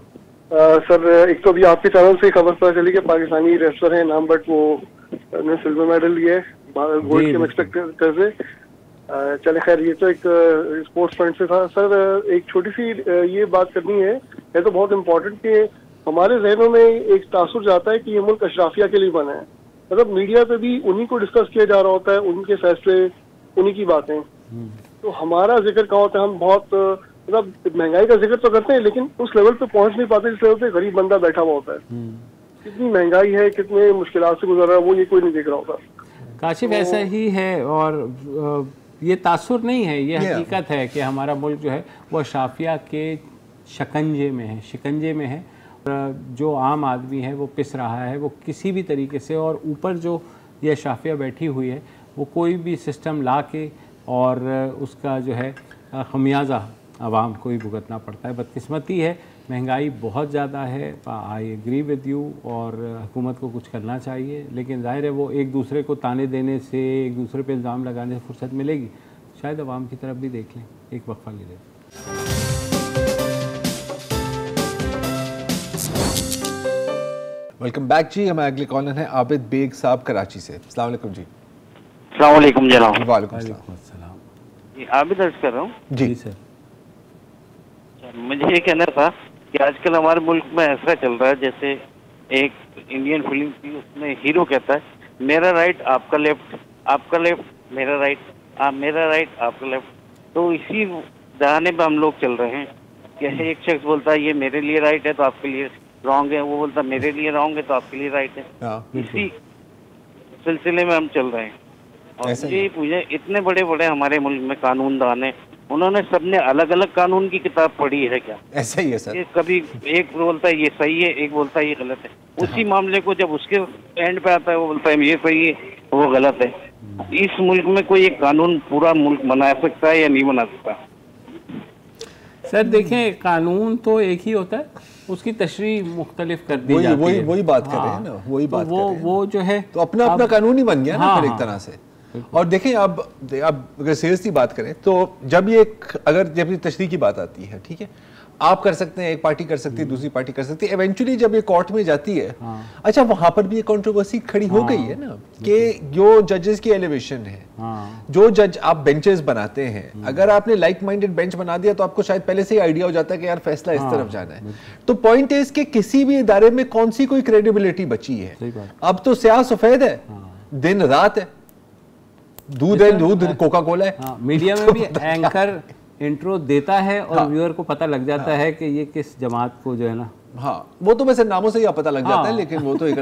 सर, एक तो अभी आपकी चैनल से खबर पता चली कि पाकिस्तानी रेसलर हैं नाम, बट वो ने सिल्वर मेडल लिया है गोल्ड के एक्सपेक्ट कर से। चले खैर, ये तो एक स्पोर्ट्स फ्रंट से था। सर एक छोटी सी ये बात करनी है तो बहुत इम्पोर्टेंट कि हमारे जहनों में एक तासुर जाता है कि ये मुल्क अशराफिया के लिए बना है। मतलब मीडिया पे भी उन्हीं को डिस्कस किया जा रहा होता है, उनके फैसले, उन्हीं की बातें। तो हमारा जिक्र कहाँ होता है? हम बहुत मतलब महंगाई का जिक्र तो करते हैं, लेकिन उस लेवल पे पहुंच नहीं पाते जिस लेवल पे गरीब बंदा बैठा हुआ होता है। कितनी महंगाई है, कितने मुश्किलात से गुजर रहा है, वो ये कोई नहीं देख रहा होता। काशिफ ऐसा ही है, और ये तासुर नहीं है, ये हकीकत है कि हमारा मुल्क जो है वो अशराफिया के शिकंजे में है। जो आम आदमी है वो पिस रहा है, वो किसी भी तरीके से, और ऊपर जो ये अशराफिया बैठी हुई है वो कोई भी सिस्टम ला के, और उसका जो है खमियाजा आवाम को ही भुगतना पड़ता है। बदकिस्मती है, महंगाई बहुत ज़्यादा है, आई एग्री विद यू, और हुकूमत को कुछ करना चाहिए, लेकिन ज़ाहिर है वो एक दूसरे को ताने देने से, एक दूसरे पे इल्ज़ाम लगाने से फुर्सत मिलेगी। शायद आवाम की तरफ भी देख लें, एक वक्फा ले लें। वेलकम बैक जी। हमारे अगले कॉलर हैं आबिद बेग साहब कराची से। अस्सलाम वालेकुम जी। अस्सलाम वालेकुम जनाब। वालेकुम अस्सलाम। जी आबिद अर्ज कर रहा हूँ। जी सर। मुझे ये कहना था कि आजकल हमारे मुल्क में ऐसा चल रहा है जैसे एक इंडियन फिल्म थी, उसमें हीरो कहता है मेरा राइट आपका लेफ्ट, आपका लेफ्ट मेरा राइट, मेरा राइट आपका लेफ्ट। तो इसी जहाने पे हम लोग चल रहे हैं कि एक शख्स बोलता है ये मेरे लिए राइट है तो आपके लिए रॉन्ग है, वो बोलता है मेरे लिए रॉन्ग है तो आपके लिए राइट है। इसी सिलसिले में हम चल रहे हैं। और ये पूछे, इतने बड़े बड़े हमारे मुल्क में कानूनदान है, उन्होंने सबने अलग अलग कानून की किताब पढ़ी है क्या? ऐसा ही है सर। कभी एक बोलता है ये सही है, एक बोलता है ये गलत है। उसी मामले को जब उसके एंड पे आता है वो बोलता है ये सही है, वो गलत है। इस मुल्क में कोई एक कानून पूरा मुल्क बना सकता है या नहीं बना सकता? सर देखें, कानून तो एक ही होता है, उसकी तशरीह मुख्तलिफ कर दी जाती है। वही बात कर रहे हैं ना, वही बात कर रहे हैं। वो जो है तो अपना अपना कानून ही बन गया ना फिर एक तरह से। और देखें अब अगर सीरियसली बात करें तो जब ये तशरीह की बात आती है, ठीक है, आप कर सकते हैं, एक पार्टी कर सकती है, दूसरी पार्टी कर सकती है, इवेंचुअली जब ये कोर्ट में जाती है, अच्छा वहां पर भी ये कंट्रोवर्सी खड़ी हो गई है ना कि जो जजेस की एलिवेशन है, जो जज आप बेंचेस बनाते हैं, अगर आपने लाइक माइंडेड बेंच बना दिया तो आपको शायद पहले से ही आइडिया हो जाता है कि यार फैसला इस तरफ जाना है। तो पॉइंट इज कि किसी भी इदारे में कौन सी कोई क्रेडिबिलिटी बची है? अब तो स्याह सफेद है, दिन रात है, दूध है दूध, कोका कोला है। मीडिया में भी एंकर इंट्रो देता है और व्यूअर को पता लग जाता है कि ये किस जमात को जो है ना, वो तो वैसे नामों से ही पता लग जाता है, लेकिन वो तो एक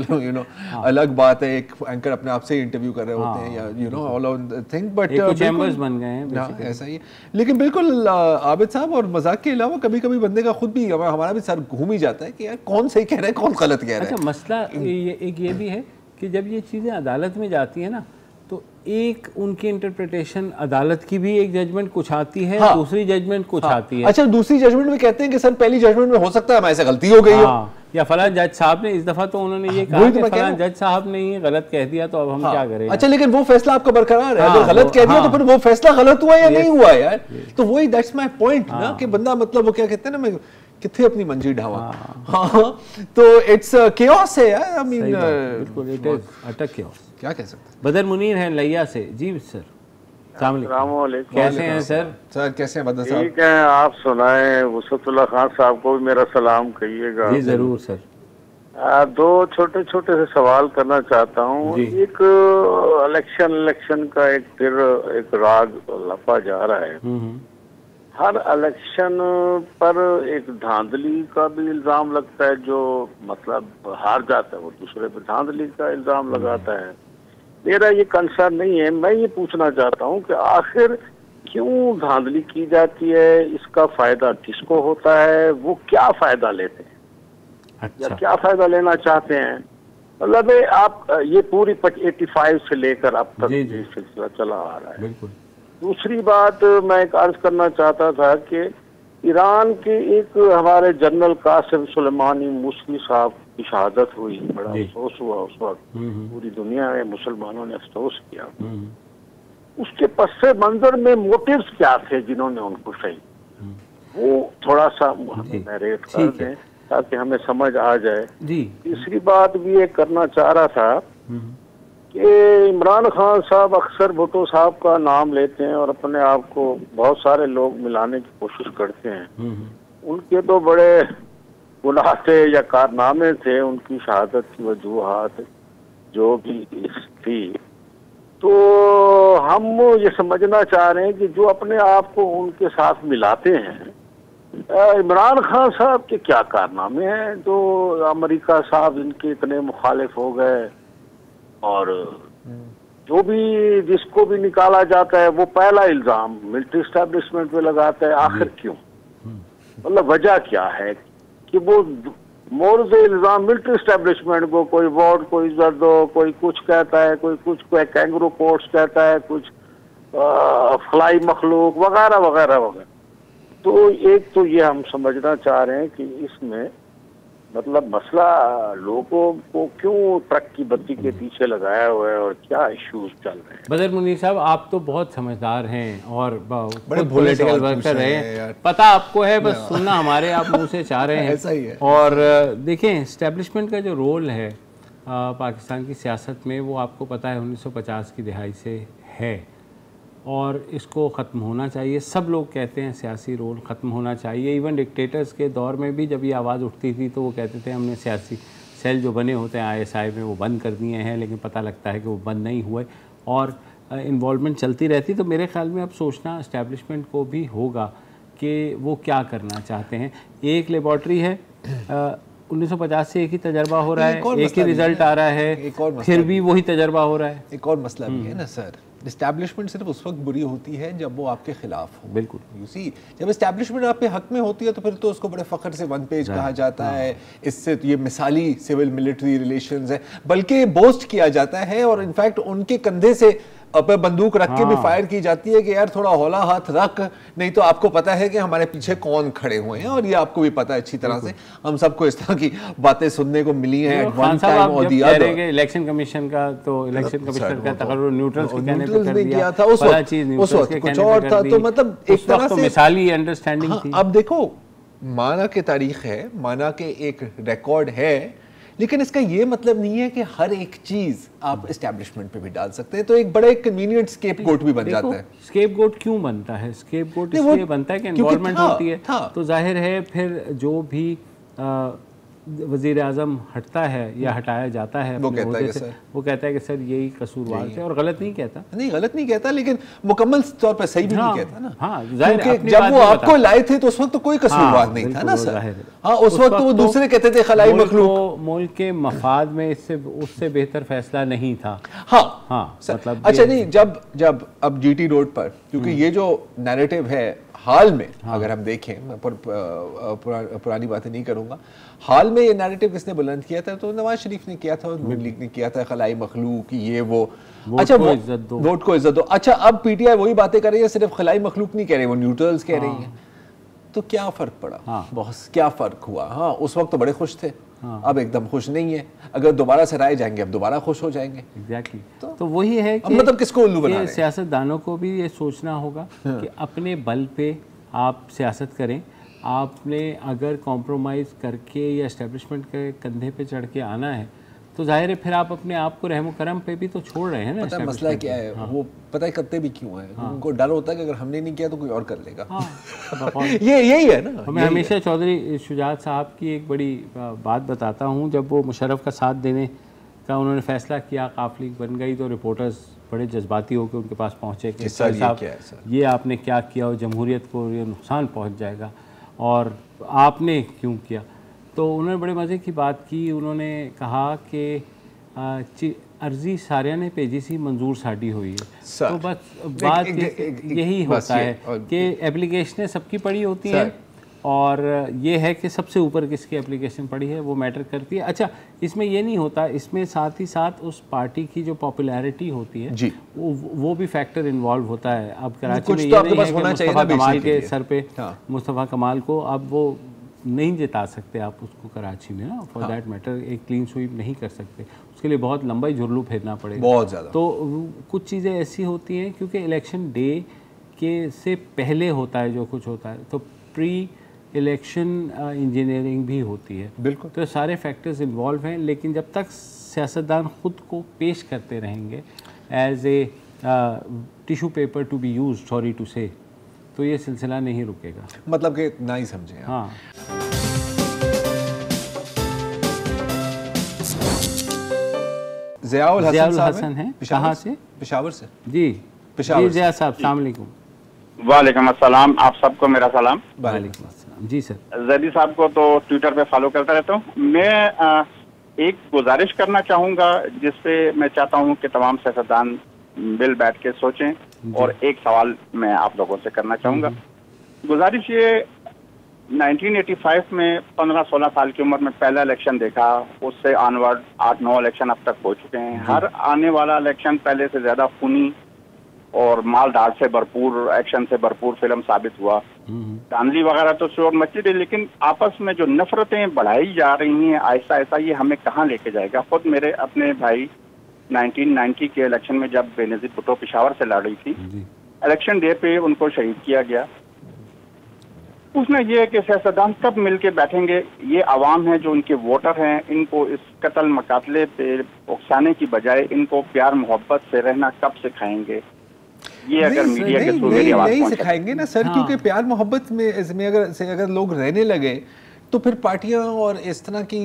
अलग बात है। एक एंकर अपने आप से इंटरव्यू कर रहे होते हैं या all on thing, but chambers बन गए हैं ऐसा ही है। लेकिन बिल्कुल आबिद साहब, और मजाक के अलावा कभी कभी बंदे का खुद भी, हमारा भी सर घूम ही जाता है कि यार कौन सही कह रहा है कौन गलत कह रहा है। अच्छा, मसला एक ये भी है कि जब ये चीज़ें अदालत में जाती है ना, तो एक उनकी इंटरप्रिटेशन अदालत की भी एक जजमेंट कुछ आती है, दूसरी जजमेंट कुछ आती है। अच्छा, दूसरी जजमेंट में कहते हैं कि सर पहली जजमेंट में हो सकता है हमारे से गलती हो गई हो, या फलां जज साहब ने इस दफा तो उन्होंने ये कहा कि फलां जज साहब ने ये गलत कह दिया, तो अब हम क्या करें। अच्छा, लेकिन वो फैसला आपका बरकरार है। अगर गलत कह दिया तो फिर वो फैसला गलत हुआ या नहीं हुआ यार। तो वही दैट्स माय पॉइंट ना, कि बंदा मतलब वो क्या कहते हैं ना, मैं कितने अपनी मंजी ढावा। तो इट्स केओस है यार। आई मीन बिल्कुल इट इज अटर केओस। क्या कह सकते हैं। बदर मुनीर हैं लैया से। जी सर, कैसे हैं सर? सर कैसे हैं बदर साहब? ठीक है, आप सुनाएं। वसतुल्लाह खान साहब को भी मेरा सलाम कहिएगा। जी जरूर सर। दो छोटे छोटे से सवाल करना चाहता हूँ। एक इलेक्शन का एक राग लपा जा रहा है। हर इलेक्शन पर एक धांधली का भी इल्जाम लगता है, जो मतलब हार जाता है वो दूसरे पे धांधली का इल्जाम लगाता है। मेरा ये कंसर्न नहीं है, मैं ये पूछना चाहता हूँ कि आखिर क्यों धांधली की जाती है, इसका फायदा किसको होता है, वो क्या फायदा लेते हैं? अच्छा। या क्या फायदा लेना चाहते हैं? मतलब आप ये पूरी 85 से लेकर अब तक ये सिलसिला चला आ रहा है। बिल्कुल। दूसरी बात मैं एक अर्ज करना चाहता था कि ईरान के एक हमारे जनरल कासिम सुलेमानी मूसवी साहब की शहादत हुई, बड़ा अफसोस हुआ उस वक्त। पूरी दुनिया में मुसलमानों ने अफसोस किया। उसके पस्से मंजर में मोटिव्स क्या थे जिन्होंने उनको शहीद, वो थोड़ा सा हमें नरेट कर दें ताकि हमें समझ आ जाए। तीसरी बात भी ये करना चाह रहा था कि इमरान खान साहब अक्सर भुट्टो साहब का नाम लेते हैं और अपने आप को बहुत सारे लोग मिलाने की कोशिश करते हैं। उनके तो बड़े गुनाह थे या कारनामे थे, उनकी शहादत की वजूहात जो भी थी। तो हम ये समझना चाह रहे हैं कि जो अपने आप को उनके साथ मिलाते हैं, इमरान खान साहब के क्या कारनामे हैं जो अमेरिका साहब इनके इतने मुखालिफ हो गए, और जो भी जिसको भी निकाला जाता है वो पहला इल्जाम मिलिट्री एस्टेब्लिशमेंट पे लगाता है। आखिर क्यों? मतलब वजह क्या है कि वो मोर से इल्जाम मिलिट्री एस्टेब्लिशमेंट को, कोई वोट को इज्जत दो, कोई कुछ कहता है, कोई कुछ, कोई कैंगरू कोर्ट्स कहता है, कुछ फ्लाई मखलूक वगैरह वगैरह वगैरह। तो एक तो ये हम समझना चाह रहे हैं कि इसमें मतलब मसला लोगों को क्यों ट्रक की बत्ती के पीछे लगाया हुआ है और क्या इश्यूज चल रहे हैं। बदर मुनीर साहब, आप तो बहुत समझदार हैं और बड़े पॉलिटिकल वर्कर रहे हैं, पता आपको है, बस सुनना हमारे आप मुंह से चाह रहे हैं। ऐसा ही है। और देखें, एस्टेब्लिशमेंट का जो रोल है पाकिस्तान की सियासत में, वो आपको पता है 1950 की दिहाई से है और इसको ख़त्म होना चाहिए। सब लोग कहते हैं सियासी रोल ख़त्म होना चाहिए। इवन डिक्टेटर्स के दौर में भी जब ये आवाज़ उठती थी तो वो कहते थे हमने सियासी सेल जो बने होते हैं ISI में वो बंद कर दिए हैं, लेकिन पता लगता है कि वो बंद नहीं हुए और इन्वॉल्वमेंट चलती रहती। तो मेरे ख्याल में अब सोचना इस्टेब्लिशमेंट को भी होगा कि वो क्या करना चाहते हैं। एक लेबॉर्ट्री है, 1950 से एक ही तजर्बा हो रहा है, एक ही रिजल्ट आ रहा है, फिर भी वही तजर्बा हो रहा है। एक और मसला भी है ना सर, एस्टैब्लिशमेंट सिर्फ उस वक्त बुरी होती है जब वो आपके खिलाफ हो। बिल्कुल। यू सी, जब एस्टैब्लिशमेंट आपके हक में होती है तो फिर तो उसको बड़े फख्र से वन पेज कहा जाता है। इससे तो ये मिसाली सिविल मिलिट्री रिलेशंस है, बल्कि बोस्ट किया जाता है और इनफैक्ट उनके कंधे से पे बंदूक रख के भी फायर की जाती है कि यार थोड़ा हौला हाथ रख, नहीं तो आपको पता है कि हमारे पीछे कौन खड़े हुए हैं, और ये आपको भी पता है अच्छी तरह से। हम सबको इस तरह की बातें सुनने को मिली हैं एट वन टाइम और द अदर। इलेक्शन कमीशन का तो इलेक्शन कमिश्नर का तकर्रुर न्यूट्रल्स के कहने पे कर दिया था उस वक्त कुछ और था, तो मतलब एक तरह से मिसाली अंडरस्टैंडिंग थी। अब देखो, माना के तारीख है, माना के एक रिकॉर्ड है, लेकिन इसका ये मतलब नहीं है कि हर एक चीज आप एस्टैब्लिशमेंट पे भी डाल सकते हैं। तो एक बड़ा एक कन्वीनियंट स्केपगोट भी बन जाता है। स्केपगोट क्यों बनता है? स्केपगोट इसलिए बनता है कि इन्वॉल्वमेंट होती है, तो जाहिर है फिर जो भी वजीर आजम हटता है या हटाया जाता है, वो कहता है कि सर यही कसूरवार थे, और गलत नहीं कहता। नहीं, गलत नहीं कहता, लेकिन मुकम्मल तौर पर सही भी नहीं कहता ना। क्योंकि जब वो आपको लाए थे तो उस वक्त तो कोई कसूरवार नहीं था ना सर। हाँ, उस वक्त तो वो दूसरे कहते थे खलाई मखलूक, मुल्क के मफाद में इससे उससे बेहतर फैसला नहीं था। हाँ मतलब अच्छा नहीं, जब अब जीटी रोड पर, क्योंकि ये जो नैरेटिव है हाल में, अगर हम देखें, मैं पुरानी बातें नहीं करूंगा, हाल में ये नैरेटिव किसने बुलंद किया था? तो नवाज शरीफ ने किया था और नून लीग ने किया था, खलाई मखलूक ये वो। अच्छा, वोट को इज्जत दो। अच्छा, अब पीटीआई वही बातें कर रही है, सिर्फ खलाई मखलूक नहीं कह रही, वो न्यूट्रल्स कह रही है। तो क्या फर्क पड़ा? बहुत क्या फर्क हुआ? हाँ, उस वक्त तो बड़े खुश थे, अब एकदम खुश नहीं है। अगर दोबारा से राय जाएंगे, अब दोबारा खुश हो जाएंगे। एग्जैक्टली। तो वही है कि मतलब किसको उल्लू बना रहे हैं? सियासतदानों को भी ये सोचना होगा कि अपने बल पे आप सियासत करें। आपने अगर कॉम्प्रोमाइज़ करके या एस्टेब्लिशमेंट के कंधे पे चढ़ के आना है, तो जाहिर है फिर आप अपने आप को रहमो करम पे भी तो छोड़ रहे हैं ना। पता है मसला क्या है? वो पता है करते भी क्यों है? उनको डर होता है कि अगर हमने नहीं किया तो कोई और कर लेगा। यही है ना। मैं हमेशा चौधरी शुजात साहब की एक बड़ी बात बताता हूँ। जब वो मुशर्रफ का साथ देने का उन्होंने फैसला किया, काफिली बन गई, तो रिपोर्टर्स बड़े जज्बाती होकर उनके पास पहुँचे कि सर साहब ये आपने क्या किया और जमहूरियत को ये नुकसान पहुँच जाएगा, और आपने क्यों किया? तो उन्होंने बड़े मज़े की बात की। उन्होंने कहा कि अर्जी सारिया ने भेजी सी, मंजूर साड़ी हुई है। तो बस बात यही होता है कि एप्लीकेशनें सबकी पड़ी होती हैं, और ये है कि सबसे ऊपर किसकी एप्लीकेशन पड़ी है वो मैटर करती है। अच्छा, इसमें ये नहीं होता, इसमें साथ ही साथ उस पार्टी की जो पॉपुलैरिटी होती है वो भी फैक्टर इन्वॉल्व होता है। अब कराची में ये नहीं है कि मुस्तफ़ा कमाल के सर पे, मुस्तफ़ा कमाल को अब वो नहीं जिता सकते आप उसको कराची में ना, फॉर दैट मैटर एक क्लीन स्वीप नहीं कर सकते, उसके लिए बहुत लंबा ही झुर्लू फेरना पड़ेगा, बहुत ज़्यादा। तो कुछ चीज़ें ऐसी होती हैं क्योंकि इलेक्शन डे के से पहले होता है जो कुछ होता है, तो प्री इलेक्शन इंजीनियरिंग भी होती है। बिल्कुल। तो सारे फैक्टर्स इन्वॉल्व हैं, लेकिन जब तक सियासतदान ख़ुद को पेश करते रहेंगे as a tissue paper to be used, sorry to say, तो ये सिलसिला नहीं रुकेगा। मतलब कि ना ही समझें। हाँ। ज़ियाउल हसन हैं, कहाँ से? पेशावर से। जी पेशावर। ज़िया साहब, अस्सलाम वालेकुम। वालेकुम अस्सलाम, आप सबको मेरा सलाम। वालेकुम अस्सलाम। जी सर। जैदी साहब को तो ट्विटर पे फॉलो करता रहता हूँ। मैं एक गुजारिश करना चाहूँगा, जिसपे मैं चाहता हूँ कि तमाम सियासतदान मिल बैठ के सोचें, और एक सवाल मैं आप लोगों से करना चाहूँगा। गुजारिश ये, 1985 में 15-16 साल की उम्र में पहला इलेक्शन देखा, उससे ऑनवर्ड 8-9 इलेक्शन अब तक हो चुके हैं। हर आने वाला इलेक्शन पहले से ज्यादा खूनी और मालदार से भरपूर, एक्शन से भरपूर फिल्म साबित हुआ। धांधली वगैरह तो शोर मची रही, लेकिन आपस में जो नफरतें बढ़ाई जा रही हैं आहिस्ता आहिस्ता, ये हमें कहाँ लेके जाएगा? खुद मेरे अपने भाई 1990 के इलेक्शन में जब बेनजीर भुट्टो पेशावर से लड़ रही थी, इलेक्शन डे पे उनको शहीद किया गया। उसने ये है कि सियासतदान कब मिलके बैठेंगे, ये आवाम है जो उनके वोटर हैं, इनको इस कत्ल मकातले पे उकसाने की बजाय इनको प्यार मोहब्बत से रहना कब सिखाएंगे? ये अगर मीडिया के थ्रू मेरी आवाज नहीं सिखाएंगे ना सर। क्योंकि प्यार मोहब्बत में इसमें अगर लोग रहने लगे तो फिर पार्टियां और इस तरह की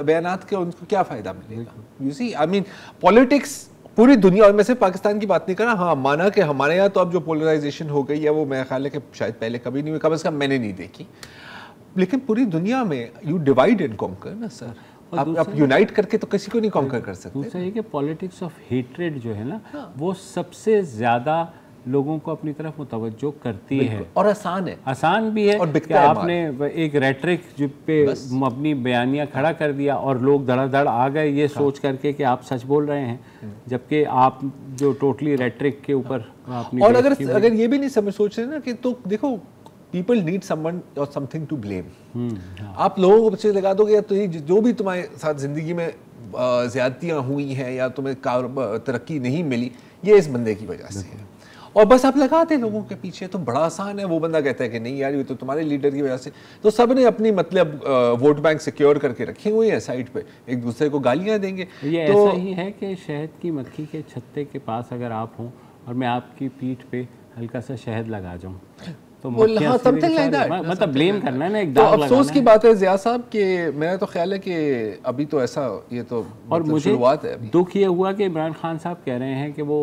बयानात के उनको क्या फायदा मिलेगा? You see, I mean politics पूरी दुनिया, और मैं सिर्फ पाकिस्तान की बात नहीं कर रहा। हाँ, माना कि हमारे यहाँ तो अब जो पोलराइजेशन हो गई है वो मेरा ख्याल है कि शायद पहले कभी नहीं हुई, कम से कम मैंने नहीं देखी, लेकिन पूरी दुनिया में यू डिवाइड एंड कॉन्कर ना सर। आप यूनाइट करके तो किसी को नहीं कॉन्कर कर सकते। दूसरा ये कि पॉलिटिक्स ऑफ हेट्रेड जो है ना, वो सबसे ज़्यादा लोगों को अपनी तरफ मुतवज्जो करती है और आसान है, आसान भी है। और कि आपने एक रेटरिक पे अपनी बयानियाँ खड़ा कर दिया और लोग धड़ाधड़ आ गए ये सोच करके कि आप सच बोल रहे हैं, जबकि आप जो टोटली रेटरिक के ऊपर अपनी और अगर ये भी नहीं समझ सोच रहे ना कि तो देखो पीपल नीड समवन और समथिंग टू ब्लेम। आप लोगों को पीछे लगा दोगे या तो ये जो भी तुम्हारे साथ जिंदगी में ज्यादतियाँ हुई हैं या तुम्हें तरक्की नहीं मिली, ये इस बंदे की वजह से है, और बस आप लगाते हैं लोगों के पीछे। तो बड़ा आसान है, वो बंदा कहता है कि नहीं यार ये तो तुम्हारे लीडर की वजह से। तो सब ने अपनी मतलब वोट बैंक सिक्योर करके रखी हुई है साइड पे, एक दूसरे को गालियां देंगे। ये तो ऐसा ही है कि शहद की मक्खी के छत्ते के पास अगर आप हों और मैं आपकी पीठ पे हल्का सा शहद लगा जाऊं तो मतलब ब्लेम करना है ना, एक दाग लगाना है। अफसोस की बात है ज़िया साहब कि मेरा तो ख्याल है कि अभी तो ऐसा ये तो और मतलब मुझे शुरुआत है अभी। दुख ये हुआ कि इमरान खान साहब कह रहे हैं कि वो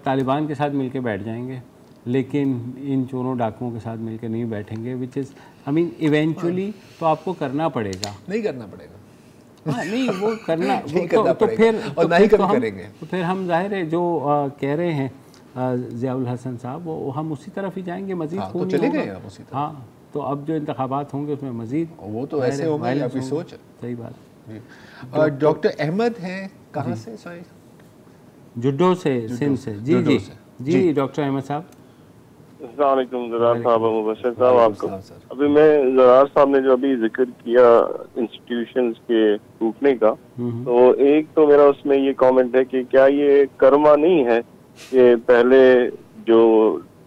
तालिबान के साथ मिलके बैठ जाएंगे, लेकिन इन चोरों डाकुओं के साथ मिलके नहीं बैठेंगे, which is I mean eventually तो आपको करना पड़ेगा। नहीं करना पड़ेगा, हाँ नहीं वो करना तो फिर और नहीं करेंगे तो फिर हम जाहिर है जो कह रहे हैं ज़ियाउल हसन साहब, वो हम उसी तरफ ही जाएंगे, मजीद तो चले गए हम उसी तरफ। हाँ तो अब जो इंतखाबात होंगे उसमें मजीद वो तो ऐसे होंगे, आपकी सोच। सही बात। डॉक्टर अहमद हैं कहाँ से? सॉरी जुड्डो से, सिंध से। जी जी जी डॉक्टर अहमद साहब। अस्सलाम वालेकुम ज़रार साहब, मुबशर साहब आपको। अभी मैं ज़रार साहब ने जो अभी जिक्र किया इंस्टीट्यूशंस के टूटने का, तो एक तो मेरा उसमें ये कमेंट है कि क्या ये कर्मा नहीं है कि पहले जो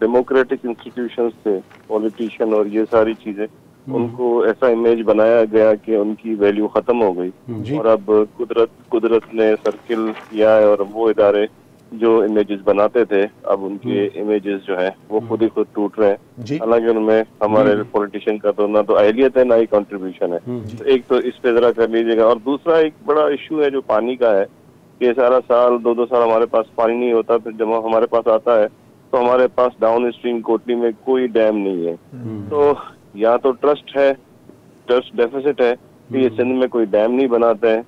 डेमोक्रेटिक इंस्टीट्यूशंस थे, पॉलिटिशियन और ये सारी चीजें, उनको ऐसा इमेज बनाया गया कि उनकी वैल्यू खत्म हो गई, और अब कुदरत ने सर्किल किया है और वो इदारे जो इमेजेस बनाते थे अब उनके इमेजेस जो हैं वो खुद ही खुद टूट रहे हैं। हालांकि उनमें हमारे पॉलिटिशियन का तो ना तो अहलियत है ना ही कंट्रीब्यूशन है। तो एक तो इस पे जरा कर लीजिएगा। और दूसरा एक बड़ा इशू है जो पानी का है कि सारा साल दो साल हमारे पास पानी नहीं होता, फिर जब हमारे पास आता है तो हमारे पास डाउन स्ट्रीम कोटली में कोई डैम नहीं है। तो या तो ट्रस्ट डेफिसिट है कि ये सिंध में कोई डैम नहीं बनाते हैं।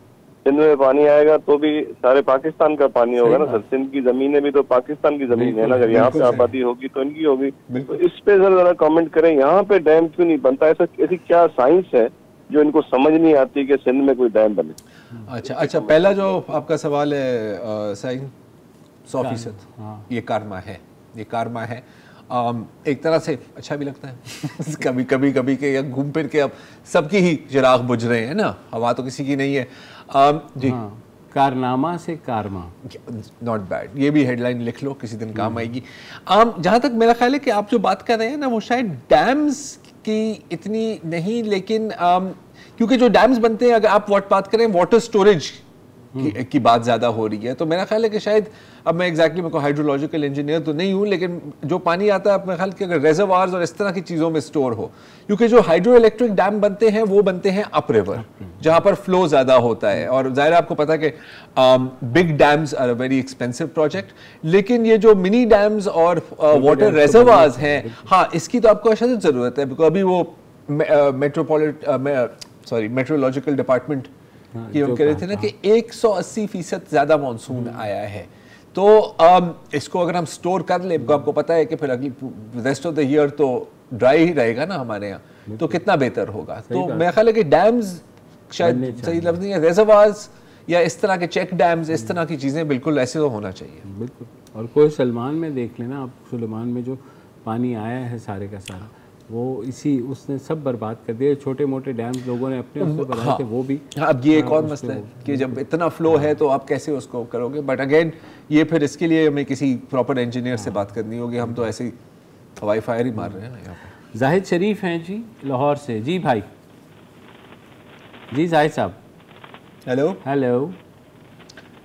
सिंध में पानी आएगा तो भी सारे पाकिस्तान का पानी होगा ना सर, सिंध की जमीनें भी तो पाकिस्तान की जमीन है ना, अगर यहाँ पे आबादी होगी तो इनकी होगी। तो इस पे जरा कमेंट करें, यहाँ पे डैम क्यों नहीं बनता? ऐसी क्या साइंस है जो इनको समझ नहीं आती कि सिंध में कोई डैम बने? अच्छा, पहला जो आपका सवाल है साईं, 100% ये कारमा है। एक तरह से अच्छा भी लगता है कभी कभी के या घूम फिर के अब सबकी ही चिराग बुझ रहे हैं ना, हवा तो किसी की नहीं है। जी कारनामा से कारमा, नॉट बैड, ये भी हेडलाइन लिख लो, किसी दिन काम आएगी। जहाँ तक मेरा ख्याल है कि आप जो बात कर रहे हैं ना वो शायद डैम्स की इतनी नहीं, लेकिन क्योंकि जो डैम्स बनते हैं, अगर आप बात करें वाटर स्टोरेज की बात ज़्यादा हो रही है, तो मेरा ख्याल है कि शायद, अब मैं एग्जैक्टली मेरे को हाइड्रोलॉजिकल इंजीनियर तो नहीं हूँ, लेकिन जो पानी आता है मेरे ख्याल कि अगर रेजर्वार्स और इस तरह की चीज़ों में स्टोर हो, क्योंकि जो हाइड्रो इलेक्ट्रिक डैम बनते हैं वो बनते हैं अप रिवर जहाँ पर फ्लो ज़्यादा होता है, और ज़ाहिर आपको पता है कि big dams are a very expensive project, लेकिन ये जो मिनी डैम्स और वाटर रेजर्वार्स हैं, हाँ इसकी तो आपको अशद ज़रूरत है, बिकॉज अभी वो मेट्रोलॉजिकल डिपार्टमेंट कि हम कह रहे थे ना कि 180% ज़्यादा मानसून आया है, तो इसको अगर हम स्टोर कर ले, आपको पता है कि फिर अगली रेस्ट ऑफ द ईयर तो ड्राई ही रहेगा ना हमारे यहाँ, तो कितना बेहतर होगा। तो मेरा ख्याल है कि डैम्स शायद सही लफ्ज़ नहीं है, रेजर्वार्स या इस तरह के चेक डैम्स, इस तरह की चीज़ें बिल्कुल ऐसे तो होना चाहिए। बिल्कुल। और कोई सलमान में देख लेना आप, सुलेमान में जो पानी आया है सारे का सारा, वो उसने सब बर्बाद कर दिया। छोटे मोटे डैम्स लोगों ने अपने उससे बनाए थे, वो भी। अब ये एक और मसला है कि जब इतना फ्लो है तो आप कैसे उसको करोगे, बट अगेन ये फिर इसके लिए हमें किसी प्रॉपर इंजीनियर से बात करनी होगी, हम तो ऐसे ही हवाई फायर ही मार रहे हैं ना यहाँ पर। जाहिद शरीफ हैं जी लाहौर से। जी भाई, जी जाहिद साहब। हेलो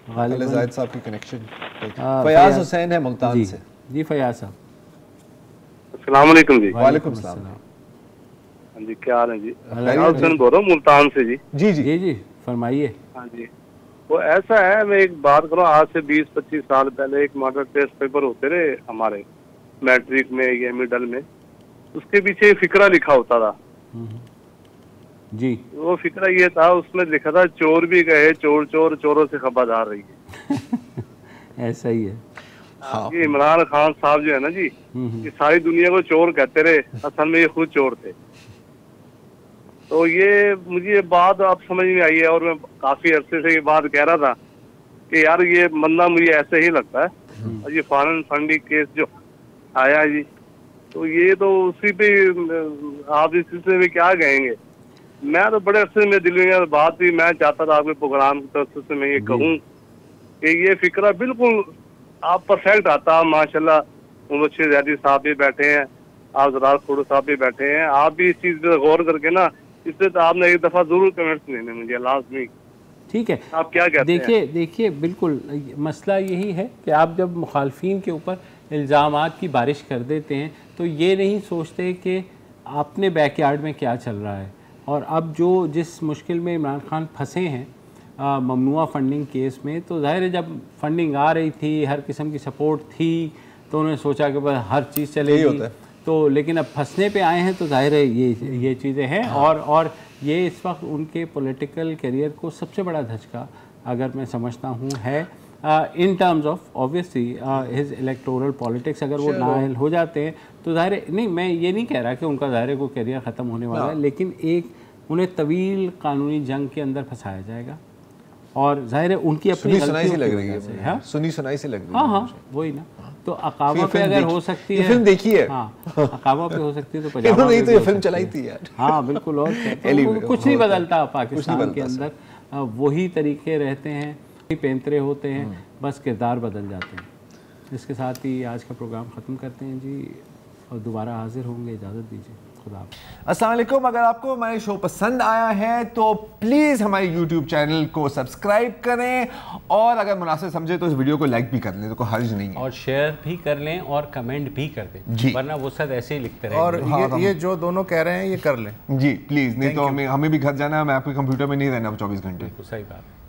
जाहिद साहब की कनेक्शन। फयाज हुसैन है मुल्तान से। जी फयाज साहब। अस्सलाम वालेकुम जी। वालेकुम सलाम। हाँ जी, क्या हाल है जी? फयाज हुसैन बोल रहा हूँ मुल्तान से जी। जी फरमाइए। हाँ जी, वो ऐसा है, मैं एक बात करूँ, आज से 20-25 साल पहले एक मॉडल टेस्ट पेपर होते रहे हमारे मैट्रिक में या मिडल में, उसके पीछे फिक्रा लिखा होता था जी। वो फिक्रा ये था, उसमें लिखा था चोर भी गए चोर चोर, चोरों से खबरदार रही है। ऐसा ही है। हाँ। ये इमरान खान साहब जो है ना जी, ये सारी दुनिया को चोर कहते रहे, असल में ये खुद चोर थे। तो ये मुझे बात अब समझ में आई है, और मैं काफी अरसे से ये बात कह रहा था कि यार ये बंदा मुझे ऐसे ही लगता है। और ये फॉरेन फंडिंग केस जो आया जी, तो ये तो उसी पे आप इस सिलसिले में क्या कहेंगे? मैं तो बड़े अरसे में दिल में बात थी, मैं चाहता था आपके प्रोग्राम की तरफ से मैं ये कहूँ कि ये फिक्रा बिल्कुल आप परफेक्ट आता। माशाल्लाह मुबश्शिर ज़ैदी साहब भी बैठे हैं, आप ज़रार खुड़ो साहब भी बैठे हैं, आप भी इस चीज़ पे गौर करके ना, इससे तो आपने एक दफ़ा ज़रूर कमेंट्स लेने मुझे लाजमी। ठीक है, आप क्या कहते हैं? देखिए बिल्कुल मसला यही है कि आप जब मुखालफीन के ऊपर इल्ज़ामात की बारिश कर देते हैं तो ये नहीं सोचते कि अपने बैकयार्ड में क्या चल रहा है। और अब जो जिस मुश्किल में इमरान खान फंसे हैं ममनुआ फंडिंग केस में, तो ज़ाहिर है जब फंडिंग आ रही थी, हर किस्म की सपोर्ट थी, तो उन्होंने सोचा कि बस हर चीज़ चलेगी। तो लेकिन अब फंसने पे आए हैं तो जाहिर है ये चीज़ें हैं। और ये इस वक्त उनके पॉलिटिकल करियर को सबसे बड़ा धचका अगर मैं समझता हूँ है in terms of obviously his electoral politics. अगर वो नाअहल हो जाते हैं तो जाहिर है, नहीं मैं ये नहीं कह रहा कि उनका जाहिर है कोई करियर ख़त्म होने वाला है, लेकिन एक उन्हें तवील कानूनी जंग के अंदर फंसाया जाएगा। और जाहिर है उनकी अपनी सुनाई सी लग रही है, सुनाई सी लग रही है। हाँ वही ना, तो अकाबा पे अगर हो सकती है, फिल्म देखी है। हाँ, अकाबा पे हो सकती है तो पजामा नहीं तो ये फिल्म चलाई थी यार। हाँ बिल्कुल, और कुछ नहीं बदलता पाकिस्तान के अंदर, वही तरीके रहते हैं, पेंतरे होते हैं, बस किरदार बदल जाते हैं। इसके साथ ही आज का प्रोग्राम ख़त्म करते हैं जी, और दोबारा हाजिर होंगे। इजाज़त दीजिए, खुदा। अस्सलाम वालेकुम। अगर आपको हमारे शो पसंद आया है तो प्लीज़ हमारे YouTube चैनल को सब्सक्राइब करें, और अगर मुनासिब समझे तो इस वीडियो को लाइक भी कर लें, तो कोई हर्ज नहीं है, और शेयर भी कर लें और कमेंट भी कर दें जी, वरना वो सब ऐसे ही लिखते रहेंगे। और ये जो दोनों कह रहे हैं ये कर लें जी प्लीज़, नहीं तो हमें भी घर जाना है, मैं आपके कंप्यूटर में नहीं रहना 24 घंटे। सही बात।